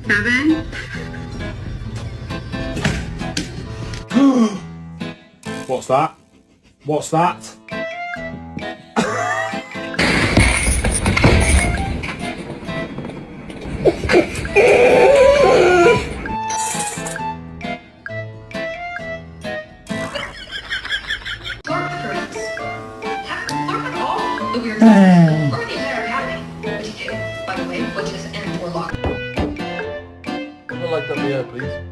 Kevin? What's that? What's that? The weird things or the entire academy. Which you do, by the way, which is an door lock. I'd like that video, please.